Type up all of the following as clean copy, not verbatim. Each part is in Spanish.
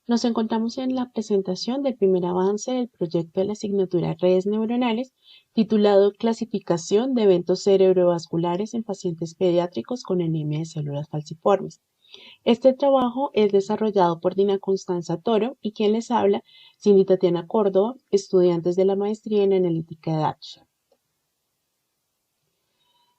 Nos encontramos en la presentación del primer avance del proyecto de la asignatura Redes Neuronales, titulado Clasificación de eventos cerebrovasculares en pacientes pediátricos con anemia de células falciformes. Este trabajo es desarrollado por Dina Constanza Toro y quien les habla, Cindy Tatiana Córdoba, estudiantes de la maestría en analítica de datos.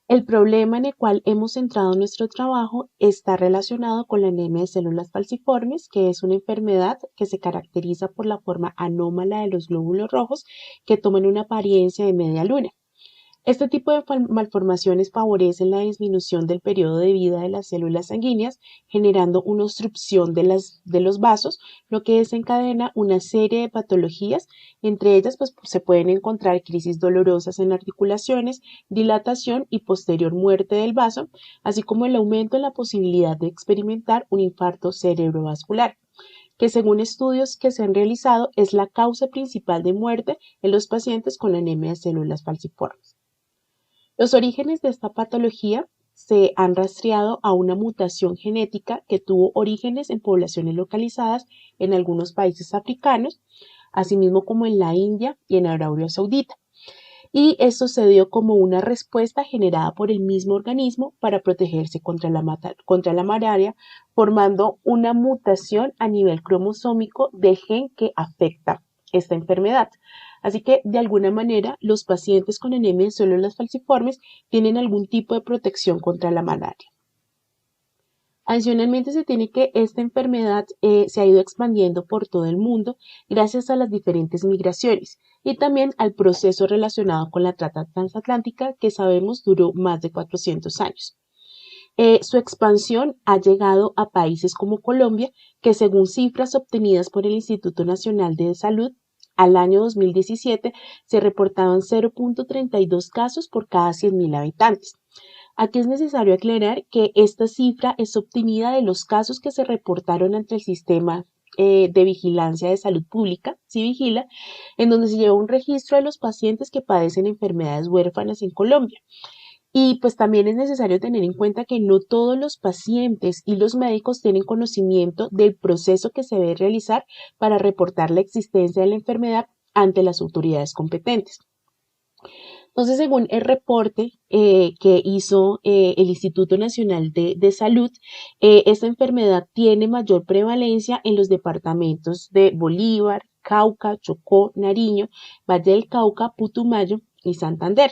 El problema en el cual hemos centrado nuestro trabajo está relacionado con la anemia de células falciformes, que es una enfermedad que se caracteriza por la forma anómala de los glóbulos rojos que toman una apariencia de media luna. Este tipo de malformaciones favorecen la disminución del periodo de vida de las células sanguíneas, generando una obstrucción de los vasos, lo que desencadena una serie de patologías. Entre ellas, se pueden encontrar crisis dolorosas en articulaciones, dilatación y posterior muerte del vaso, así como el aumento en la posibilidad de experimentar un infarto cerebrovascular, que según estudios que se han realizado es la causa principal de muerte en los pacientes con anemia de células falciformes. Los orígenes de esta patología se han rastreado a una mutación genética que tuvo orígenes en poblaciones localizadas en algunos países africanos, asimismo como en la India y en Arabia Saudita. Y esto se dio como una respuesta generada por el mismo organismo para protegerse contra la malaria, formando una mutación a nivel cromosómico del gen que afecta esta enfermedad. Así que, de alguna manera, los pacientes con anemia de células falciformes tienen algún tipo de protección contra la malaria. Adicionalmente, se tiene que esta enfermedad se ha ido expandiendo por todo el mundo gracias a las diferentes migraciones y también al proceso relacionado con la trata transatlántica que sabemos duró más de 400 años. Su expansión ha llegado a países como Colombia, que según cifras obtenidas por el Instituto Nacional de Salud, al año 2017 se reportaban 0.32 casos por cada 100.000 habitantes. Aquí es necesario aclarar que esta cifra es obtenida de los casos que se reportaron ante el sistema de vigilancia de salud pública, Civigila, en donde se lleva un registro de los pacientes que padecen enfermedades huérfanas en Colombia. Y pues también es necesario tener en cuenta que no todos los pacientes y los médicos tienen conocimiento del proceso que se debe realizar para reportar la existencia de la enfermedad ante las autoridades competentes. Entonces, según el reporte que hizo el Instituto Nacional de Salud, esta enfermedad tiene mayor prevalencia en los departamentos de Bolívar, Cauca, Chocó, Nariño, Valle del Cauca, Putumayo y Santander.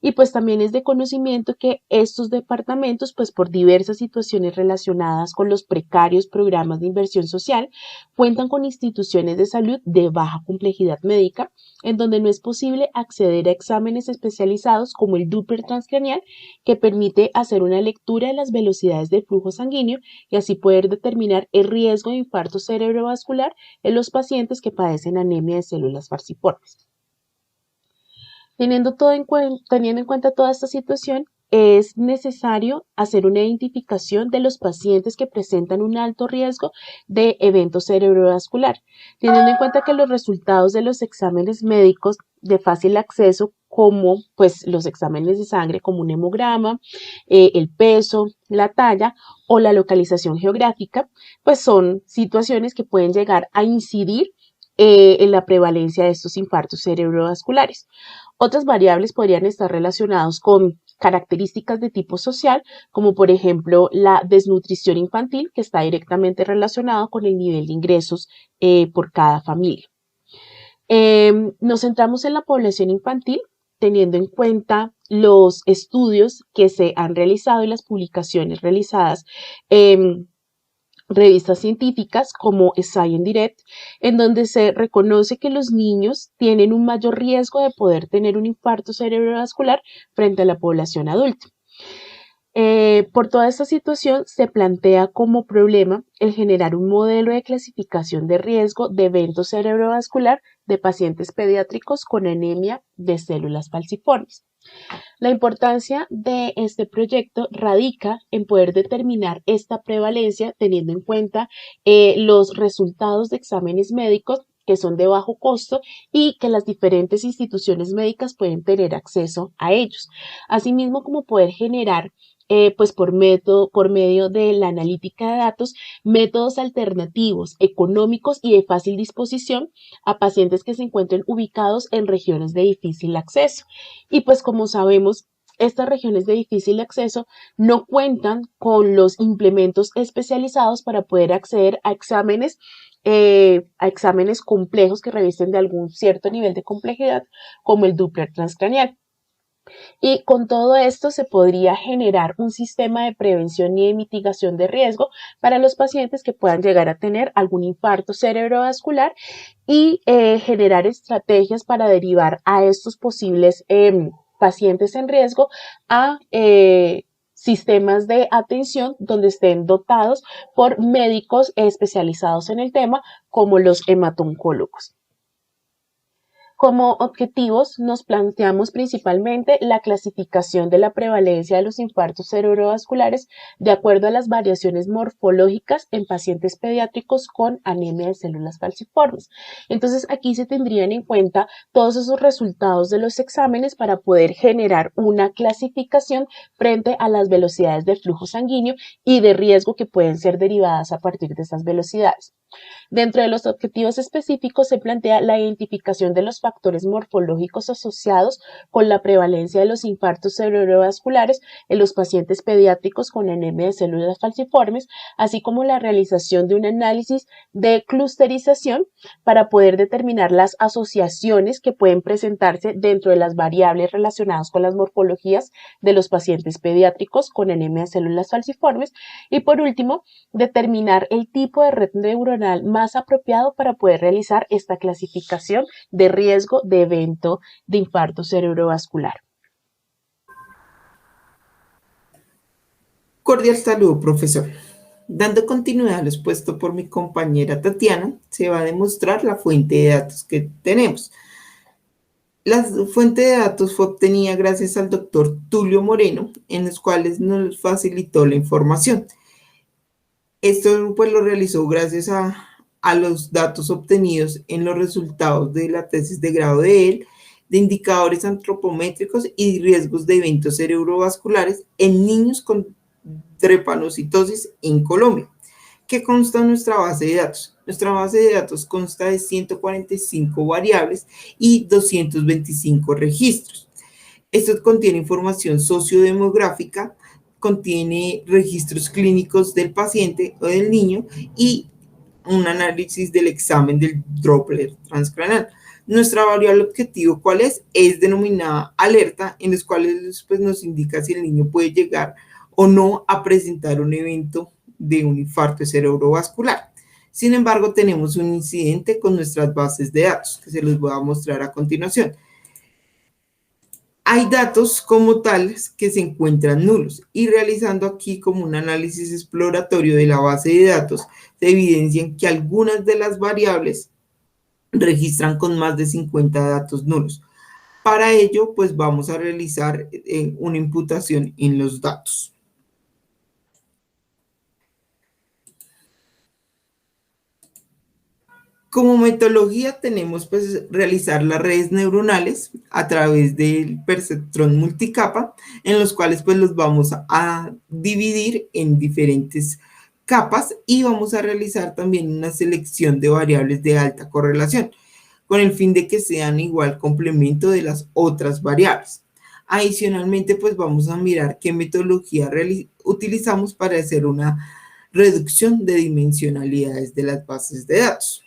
Y pues también es de conocimiento que estos departamentos, pues por diversas situaciones relacionadas con los precarios programas de inversión social, cuentan con instituciones de salud de baja complejidad médica, en donde no es posible acceder a exámenes especializados como el Doppler transcranial, que permite hacer una lectura de las velocidades del flujo sanguíneo y así poder determinar el riesgo de infarto cerebrovascular en los pacientes que padecen anemia de células falciformes. Teniendo en cuenta toda esta situación, es necesario hacer una identificación de los pacientes que presentan un alto riesgo de evento cerebrovascular, teniendo en cuenta que los resultados de los exámenes médicos de fácil acceso, como pues los exámenes de sangre como un hemograma, el peso, la talla o la localización geográfica, pues son situaciones que pueden llegar a incidir en la prevalencia de estos infartos cerebrovasculares. Otras variables podrían estar relacionadas con características de tipo social, como por ejemplo la desnutrición infantil, que está directamente relacionado con el nivel de ingresos por cada familia. Nos centramos en la población infantil, teniendo en cuenta los estudios que se han realizado y las publicaciones realizadas en revistas científicas como Science Direct, en donde se reconoce que los niños tienen un mayor riesgo de poder tener un infarto cerebrovascular frente a la población adulta. Por toda esta situación se plantea como problema el generar un modelo de clasificación de riesgo de evento cerebrovascular de pacientes pediátricos con anemia de células falciformes. La importancia de este proyecto radica en poder determinar esta prevalencia teniendo en cuenta los resultados de exámenes médicos que son de bajo costo y que las diferentes instituciones médicas pueden tener acceso a ellos, asimismo como poder generar pues por medio de la analítica de datos, métodos alternativos, económicos y de fácil disposición a pacientes que se encuentren ubicados en regiones de difícil acceso. Y pues como sabemos, estas regiones de difícil acceso no cuentan con los implementos especializados para poder acceder a exámenes complejos que revisten de algún cierto nivel de complejidad, como el Doppler transcraneal. Y con todo esto se podría generar un sistema de prevención y de mitigación de riesgo para los pacientes que puedan llegar a tener algún infarto cerebrovascular y generar estrategias para derivar a estos posibles pacientes en riesgo a sistemas de atención donde estén dotados por médicos especializados en el tema, como los hematoncólogos. Como objetivos nos planteamos principalmente la clasificación de la prevalencia de los infartos cerebrovasculares de acuerdo a las variaciones morfológicas en pacientes pediátricos con anemia de células falciformes. Entonces aquí se tendrían en cuenta todos esos resultados de los exámenes para poder generar una clasificación frente a las velocidades de flujo sanguíneo y de riesgo que pueden ser derivadas a partir de estas velocidades. Dentro de los objetivos específicos se plantea la identificación de los factores morfológicos asociados con la prevalencia de los infartos cerebrovasculares en los pacientes pediátricos con anemia de células falciformes, así como la realización de un análisis de clusterización para poder determinar las asociaciones que pueden presentarse dentro de las variables relacionadas con las morfologías de los pacientes pediátricos con anemia de células falciformes y, por último, determinar el tipo de red neuronal más apropiado para poder realizar esta clasificación de riesgo de evento de infarto cerebrovascular. Cordial saludo, profesor. Dando continuidad a lo expuesto por mi compañera Tatiana, se va a demostrar la fuente de datos que tenemos. La fuente de datos fue obtenida gracias al doctor Tulio Moreno, en los cuales nos facilitó la información. Esto pues lo realizó gracias a los datos obtenidos en los resultados de la tesis de grado de él, de indicadores antropométricos y riesgos de eventos cerebrovasculares en niños con drepanocitosis en Colombia. ¿Qué consta en nuestra base de datos? Nuestra base de datos consta de 145 variables y 225 registros. Esto contiene información sociodemográfica, contiene registros clínicos del paciente o del niño y un análisis del examen del Doppler transcraneal. Nuestra variable objetivo, ¿cuál es? Es denominada alerta, en los cuales pues, nos indica si el niño puede llegar o no a presentar un evento de un infarto cerebrovascular. Sin embargo, tenemos un incidente con nuestras bases de datos, que se los voy a mostrar a continuación. Hay datos como tales que se encuentran nulos y realizando aquí como un análisis exploratorio de la base de datos, se evidencian que algunas de las variables registran con más de 50 datos nulos. Para ello, pues vamos a realizar una imputación en los datos. Como metodología tenemos pues realizar las redes neuronales a través del perceptrón multicapa, en los cuales pues los vamos a dividir en diferentes capas y vamos a realizar también una selección de variables de alta correlación, con el fin de que sean igual complemento de las otras variables. Adicionalmente pues vamos a mirar qué metodología utilizamos para hacer una reducción de dimensionalidades de las bases de datos.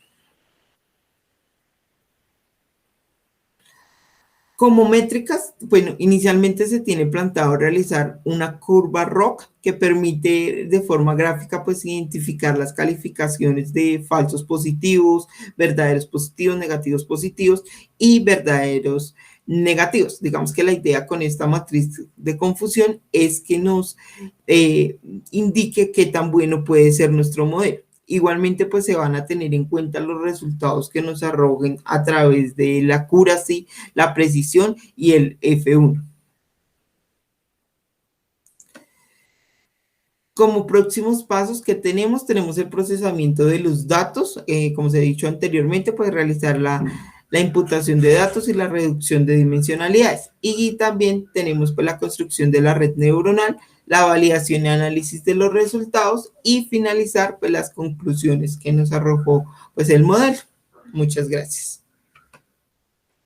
Como métricas, bueno, inicialmente se tiene planteado realizar una curva ROC que permite de forma gráfica pues identificar las calificaciones de falsos positivos, verdaderos positivos, negativos positivos y verdaderos negativos. Digamos que la idea con esta matriz de confusión es que nos indique qué tan bueno puede ser nuestro modelo. Igualmente, pues se van a tener en cuenta los resultados que nos arrojen a través de la accuracy, la precisión y el F1. Como próximos pasos que tenemos el procesamiento de los datos, como se ha dicho anteriormente, pues realizar la imputación de datos y la reducción de dimensionalidades. Y también tenemos pues la construcción de la red neuronal, la validación y análisis de los resultados y finalizar pues las conclusiones que nos arrojó pues el modelo. Muchas gracias.